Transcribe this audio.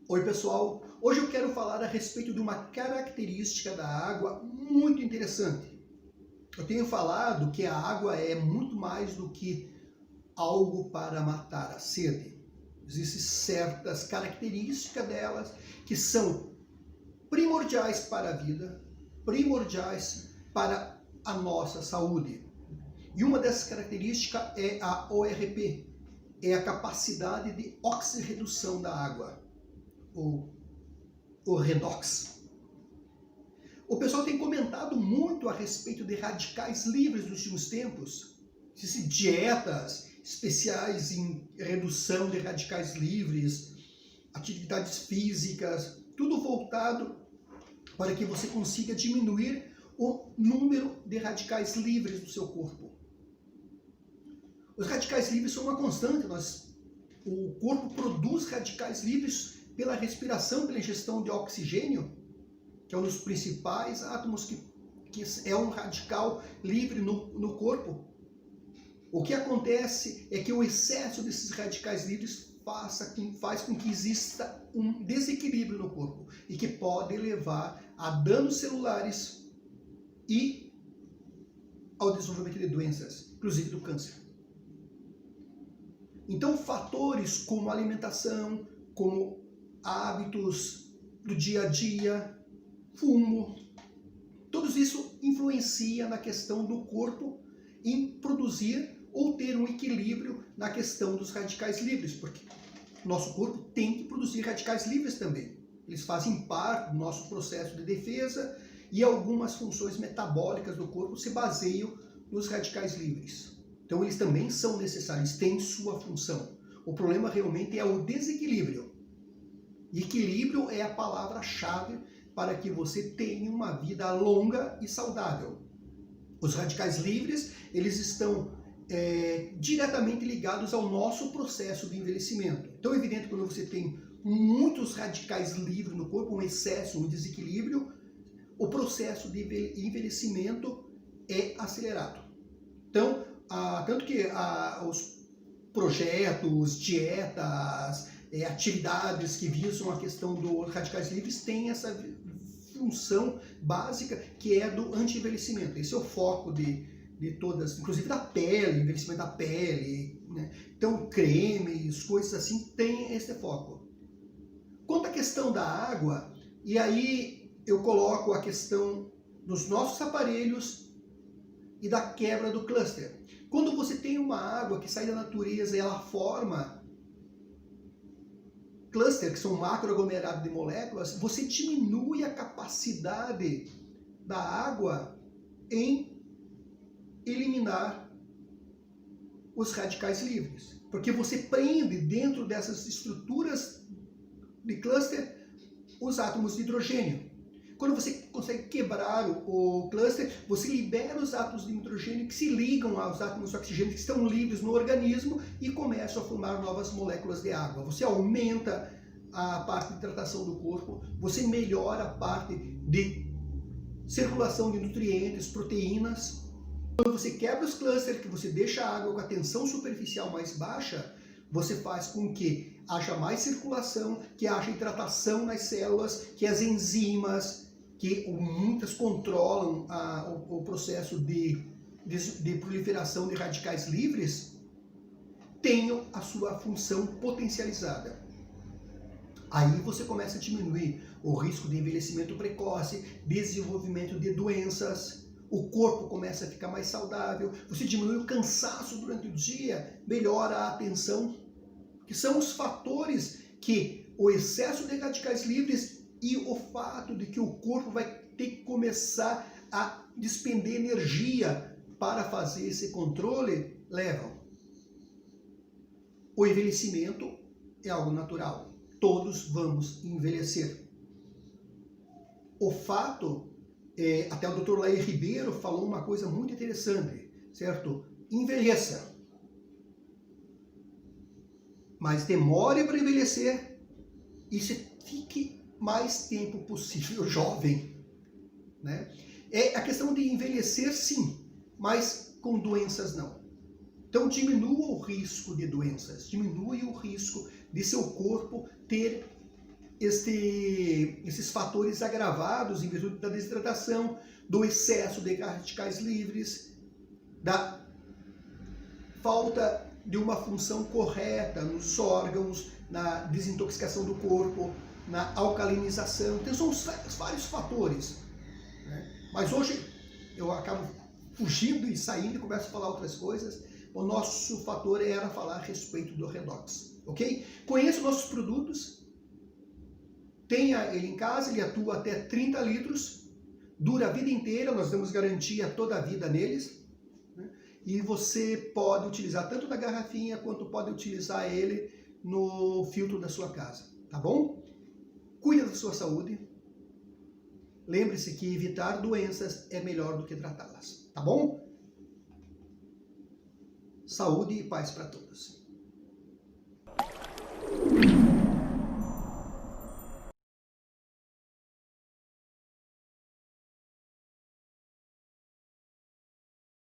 Oi pessoal, hoje eu quero falar a respeito de uma característica da água muito interessante. Eu tenho falado que a água é muito mais do que algo para matar a sede. Existem certas características delas que são primordiais para a vida, primordiais para a nossa saúde. E uma dessas características é a ORP, é a capacidade de oxirredução da água. O redox. O pessoal tem comentado muito a respeito de radicais livres nos últimos tempos. Existem dietas especiais em redução de radicais livres, atividades físicas, tudo voltado para que você consiga diminuir o número de radicais livres do seu corpo. Os radicais livres são uma constante, o corpo produz radicais livres pela respiração, pela ingestão de oxigênio, que é um dos principais átomos que é um radical livre no corpo. O que acontece é que o excesso desses radicais livres faz com que exista um desequilíbrio no corpo e que pode levar a danos celulares e ao desenvolvimento de doenças, inclusive do câncer. Então, fatores como alimentação, como hábitos do dia a dia, fumo, tudo isso influencia na questão do corpo em produzir ou ter um equilíbrio na questão dos radicais livres, porque nosso corpo tem que produzir radicais livres também. Eles fazem parte do nosso processo de defesa e algumas funções metabólicas do corpo se baseiam nos radicais livres. Então eles também são necessários, têm sua função. O problema realmente é o desequilíbrio. Equilíbrio é a palavra-chave para que você tenha uma vida longa e saudável. Os radicais livres, eles estão diretamente ligados ao nosso processo de envelhecimento. Então é evidente que quando você tem muitos radicais livres no corpo, um excesso, um desequilíbrio, o processo de envelhecimento é acelerado. Então, tanto que os projetos, dietas, atividades que visam a questão dos radicais livres têm essa função básica que é do anti-envelhecimento. Esse é o foco de todas, inclusive da pele, envelhecimento da pele, né? Então cremes, coisas assim, tem esse foco. Quanto à questão da água, e aí eu coloco a questão dos nossos aparelhos e da quebra do cluster. Quando você tem uma água que sai da natureza e ela forma cluster, que são macroaglomerados de moléculas, você diminui a capacidade da água em eliminar os radicais livres. Porque você prende dentro dessas estruturas de cluster os átomos de hidrogênio. Quando você consegue quebrar o cluster, você libera os átomos de hidrogênio que se ligam aos átomos de oxigênio que estão livres no organismo e começam a formar novas moléculas de água. Você aumenta a parte de hidratação do corpo, você melhora a parte de circulação de nutrientes, proteínas. Quando você quebra os clusters, que você deixa a água com a tensão superficial mais baixa, você faz com que haja mais circulação, que haja hidratação nas células, que as enzimas, que muitas controlam o processo de proliferação de radicais livres, tenham a sua função potencializada. Aí você começa a diminuir o risco de envelhecimento precoce, desenvolvimento de doenças, o corpo começa a ficar mais saudável, você diminui o cansaço durante o dia, melhora a atenção, que são os fatores que o excesso de radicais livres e o fato de que o corpo vai ter que começar a despender energia para fazer esse controle levam. O envelhecimento é algo natural. Todos vamos envelhecer. O fato, até o Dr. Lair Ribeiro falou uma coisa muito interessante, certo? Envelheça. Mas demore para envelhecer e se fique mais tempo possível jovem, né? É a questão de envelhecer, sim, mas com doenças não. Então diminua o risco de doenças, diminui o risco de seu corpo ter esses fatores agravados em virtude da desidratação, do excesso de radicais livres, da falta de uma função correta nos órgãos, na desintoxicação do corpo, na alcalinização. Então são vários fatores, né? Mas hoje eu acabo fugindo e saindo e começo a falar outras coisas. O nosso fator era falar a respeito do redox, ok? Conheça nossos produtos, tenha ele em casa, ele atua até 30 litros, dura a vida inteira, nós damos garantia toda a vida neles, né? E você pode utilizar tanto na garrafinha quanto pode utilizar ele no filtro da sua casa, tá bom? Cuida da sua saúde. Lembre-se que evitar doenças é melhor do que tratá-las, tá bom? Saúde e paz para todos.